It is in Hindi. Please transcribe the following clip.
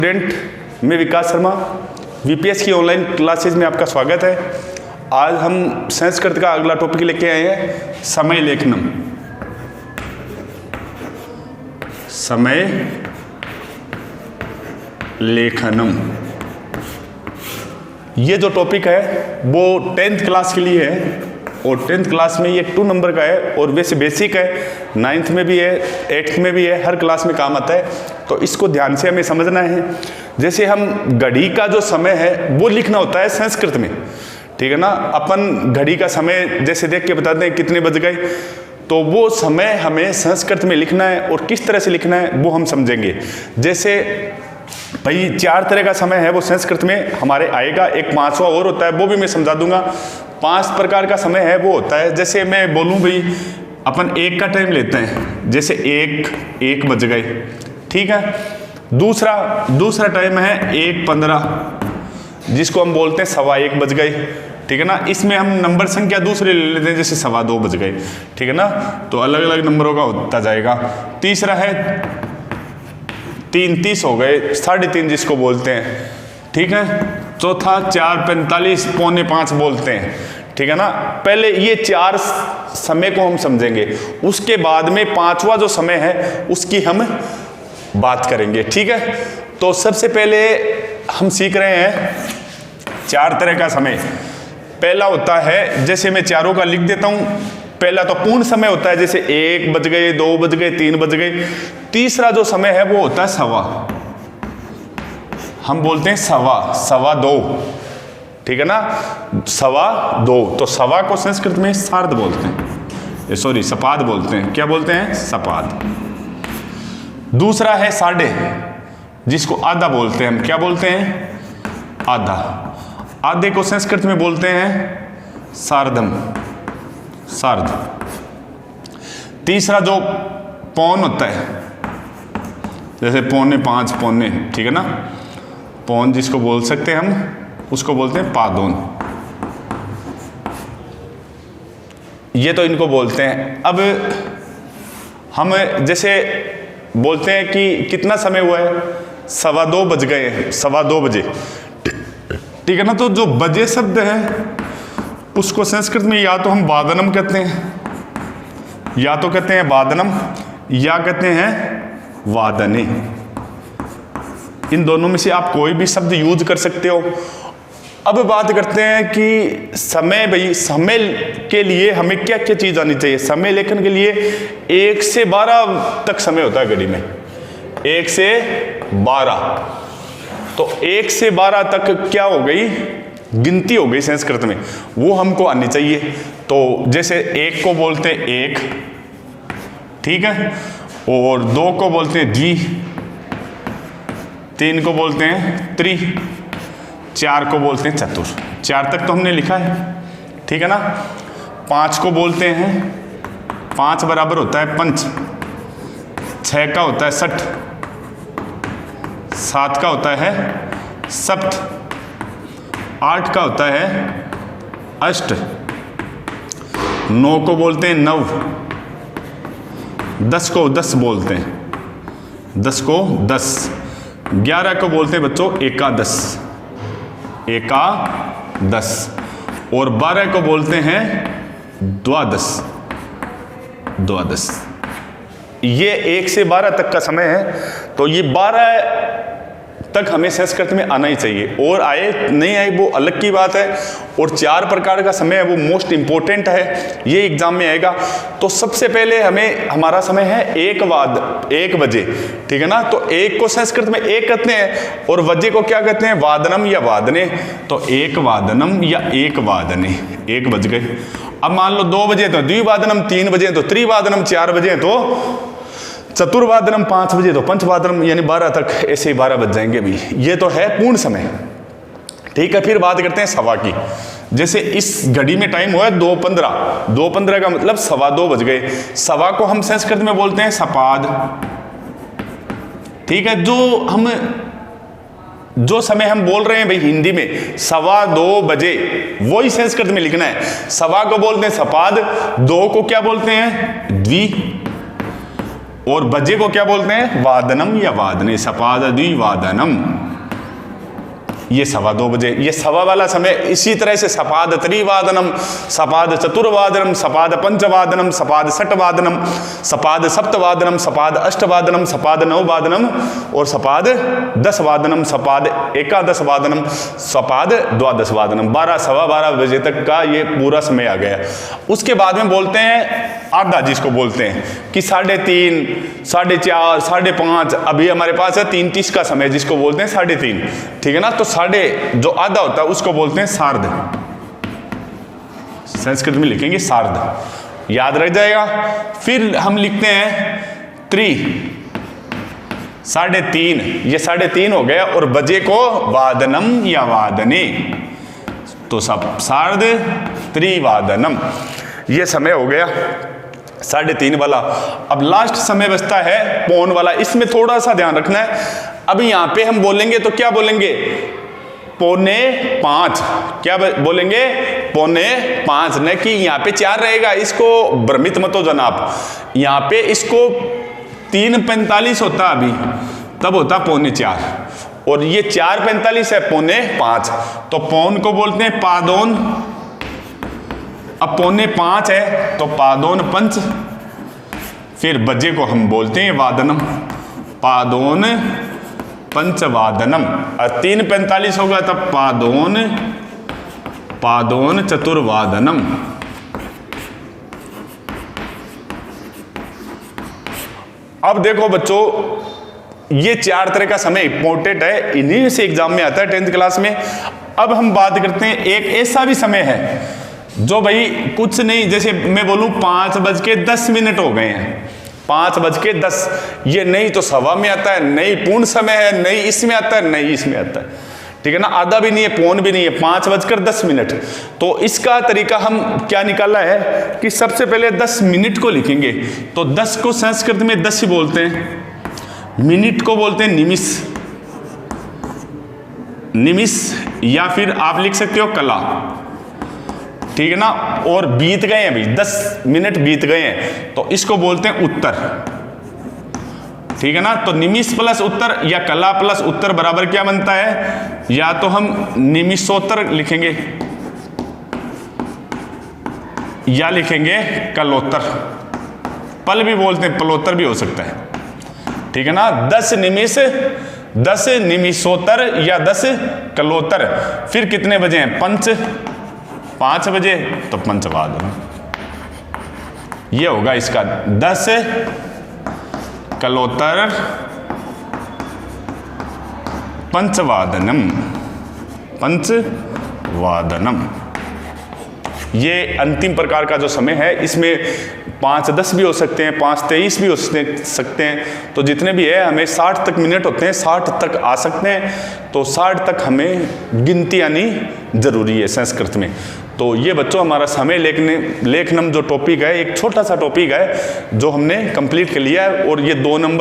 स्टूडेंट, मैं विकास शर्मा, वीपीएस की ऑनलाइन क्लासेज में आपका स्वागत है। आज हम संस्कृत का अगला टॉपिक लेके आए हैं, समय लेखनम। समय लेखनम ये जो टॉपिक है वो 10th क्लास के लिए है और 10th क्लास में ये 2 नंबर का है और वैसे बेसिक है, 9th में भी है, 8th में भी है, हर क्लास में काम आता है। तो इसको ध्यान से हमें समझना है। जैसे हम घड़ी का जो समय है वो लिखना होता है संस्कृत में, ठीक है ना। अपन घड़ी का समय जैसे देख के बताते हैं कितने बज गए, तो वो समय हमें संस्कृत में लिखना है और किस तरह से लिखना है वो हम समझेंगे। जैसे भाई 4 तरह का समय है वो संस्कृत में हमारे आएगा, एक 5वां और होता है वो भी मैं समझा दूंगा। 5 प्रकार का समय है वो होता है, जैसे मैं बोलूं भाई अपन 1 का टाइम लेते हैं, जैसे 1 बज गए, ठीक है। दूसरा टाइम है 1:15 जिसको हम बोलते हैं 1:15 बज गए, ठीक है ना। इसमें हम नंबर संख्या दूसरे ले लेते हैं, जैसे 2:15 बज गए, ठीक है ना। तो अलग अलग नंबरों का होता जाएगा। तीसरा है 3:30 हो गए, 3:30 जिसको बोलते हैं, ठीक है। चौथा 4:45 4:45 बोलते हैं, ठीक है ना। पहले ये 4 समय को हम समझेंगे, उसके बाद में 5वां जो समय है उसकी हम बात करेंगे, ठीक है। तो सबसे पहले हम सीख रहे हैं 4 तरह का समय। पहला होता है, जैसे मैं चारों का लिख देता हूं। पहला तो पूर्ण समय होता है, जैसे 1 बज गए, 2 बज गए, 3 बज गए। तीसरा जो समय है वो होता है सवा, हम बोलते हैं सवा दो, ठीक है ना, 2:15। तो सवा को संस्कृत में सार्ध बोलते हैं, सॉरी सपाद बोलते हैं। क्या बोलते हैं? सपाद। दूसरा है 1/2 जिसको आधा बोलते हैं, हम क्या बोलते हैं? आधा। आधे को संस्कृत में बोलते हैं सार्धम, सार्ध। तीसरा जो पौन होता है, जैसे 4:45 पौने, ठीक है ना, पौन जिसको बोल सकते हैं हम, उसको बोलते हैं पादोन। ये तो इनको बोलते हैं। अब हम जैसे बोलते हैं कि कितना समय हुआ है, 2:15 बज गए हैं, 2:15 बजे, ठीक है ना। तो जो बजे शब्द है उसको संस्कृत में या तो हम वादनम कहते हैं, या तो कहते हैं वादनम, या कहते हैं वादने। इन दोनों में से आप कोई भी शब्द यूज कर सकते हो। अब बात करते हैं कि समय, भाई समय के लिए हमें क्या क्या चीज आनी चाहिए। समय लेखन के लिए 1 से 12 तक समय होता है घड़ी में, 1 से 12। तो 1 से 12 तक क्या हो गई? गिनती हो गई संस्कृत में, वो हमको आनी चाहिए। तो जैसे 1 को बोलते हैं 1, ठीक है, और 2 को बोलते हैं द्वि, 3 को बोलते हैं त्रि, 4 को बोलते हैं चतुर। 4 तक तो हमने लिखा है, ठीक है ना। 5 को बोलते हैं 5 बराबर होता है पंच, 6 का होता है सठ, 7 का होता है सप्त, 8 का होता है अष्ट, 9 को बोलते हैं नव, 10 को 10 बोलते हैं, 10 को 10, 11 को बोलते हैं बच्चों एकादश, एकादश, और 12 को बोलते हैं द्वादश, द्वादश। ये 1 से 12 तक का समय है। तो ये 12 तक हमें संस्कृत में आना ही चाहिए, और आए नहीं आए वो अलग की बात है। और 4 प्रकार का समय है वो मोस्ट इंपॉर्टेंट है, ये एग्जाम में आएगा। तो सबसे पहले हमें, हमारा समय है 1 बजे, ठीक है ना। तो 1 को संस्कृत में 1 कहते हैं और बजे को क्या कहते हैं? वादनम या वादने। तो 1 वादनम या 1 वादने, 1 बज गए। अब मान लो 2 बजे तो द्विवादनम, 3 बजे तो त्रिवादनम, 4 बजे तो चतुर्वादनम, 5 बजे तो पंचवादनम, यानी 12 तक, ऐसे ही 12 बज जाएंगे भी। ये तो है पूर्ण समय, ठीक है। फिर बात करते हैं सवा की। जैसे इस घड़ी में टाइम हुआ है 2:15, 2:15 का मतलब 2:15 बज गए। सवा को हम संस्कृत में बोलते हैं सपाद, ठीक है। जो समय हम बोल रहे हैं भाई हिंदी में 2:15 बजे, वही संस्कृत में लिखना है। सवा को बोलते हैं सपाद, 2 को क्या बोलते हैं? द्वि, और बजे को क्या बोलते हैं? वादनम या वादने, सपाद द्विवादनम, ये 2:15 बजे, ये सवा वाला समय। इसी तरह से सपाद त्रिवादनम, सपाद चतुर्वादनम, सपाद पंचवादनम, सपाद षटवादनम, सपाद सप्तवादनम, सपाद अष्टवादनम, सपाद नववादनम और सपाद 10 वादनम, सपाद एकादश वादनम, सपाद द्वादश वादनम। 12 सवा 12 बजे तक का ये पूरा समय आ गया। उसके बाद में बोलते हैं आधा, जिसको बोलते हैं कि 3:30, 4:30, 5:30। अभी हमारे पास है 3:30 का समय, जिसको बोलते हैं 3:30, ठीक है ना। तो जो आधा होता है उसको बोलते हैं सार्ध, संस्कृत में लिखेंगे सार्ध, याद रख जाएगा। फिर हम लिखते हैं त्रि, 3:30, ये 3:30 हो गया। और बजे को वादनम या वादने, तो सब सार्ध त्रिवादनम, ये समय हो गया 3:30 वाला। अब लास्ट समय बचता है पौन वाला, इसमें थोड़ा सा ध्यान रखना है। अभी यहां पे हम बोलेंगे तो क्या बोलेंगे? 4:45, क्या बोलेंगे? 4:45, न कि यहाँ पे 4 रहेगा, इसको भ्रमित मत हो जनाब। यहाँ पे इसको 3:45 होता अभी, तब होता 4:45, और ये 4:45 है 4:45, तो पौन को बोलते हैं पादोन। अब 4:45 है तो पादोन पंच, फिर बजे को हम बोलते हैं वादनम, पादोन पंचवादनम। और 3:45 होगा तब पादोन चतुर्वादनम। अब देखो बच्चों, ये 4 तरह का समय इंपॉर्टेंट है, इन्हीं से एग्जाम में आता है 10th क्लास में। अब हम बात करते हैं, एक ऐसा भी समय है जो भाई कुछ नहीं, जैसे मैं बोलूं 5:10 हो गए हैं, 5:10, ये नहीं तो सवा में आता है, नहीं पूर्ण समय है, नहीं इसमें आता है, नहीं इसमें आता है, ठीक है ना। आधा भी नहीं है, पौन भी नहीं है, 5:10। तो इसका तरीका हम क्या निकाला है कि सबसे पहले 10 मिनट को लिखेंगे। तो 10 को संस्कृत में 10 ही बोलते हैं, मिनट को बोलते हैं निमिष, या फिर आप लिख सकते हो कला, ठीक है ना। और बीत गए हैं भाई, 10 मिनट बीत गए हैं, तो इसको बोलते हैं उत्तर, ठीक है ना। तो निमिष प्लस उत्तर या कला प्लस उत्तर बराबर क्या बनता है? या तो हम निमिषोत्तर लिखेंगे या लिखेंगे कलोत्तर, पल भी बोलते हैं, पलोत्तर भी हो सकता है, ठीक है ना। 10 निमिष, 10 निमिषोत्तर या 10 कलोत्तर। फिर कितने बजे हैं? 5 बजे, तो पंचवादन, ये होगा इसका 10 कलोत्तर पंचवादनम, ये अंतिम प्रकार का जो समय है, इसमें 5:10 भी हो सकते हैं, 5:23 भी हो सकते हैं। तो जितने भी है हमें 60 तक मिनट होते हैं, 60 तक आ सकते हैं। तो 60 तक हमें गिनती आनी जरूरी है संस्कृत में। तो ये बच्चों हमारा समय लेखनम जो टॉपिक है, एक छोटा सा टॉपिक है जो हमने कंप्लीट कर लिया है, और ये 2 नंबर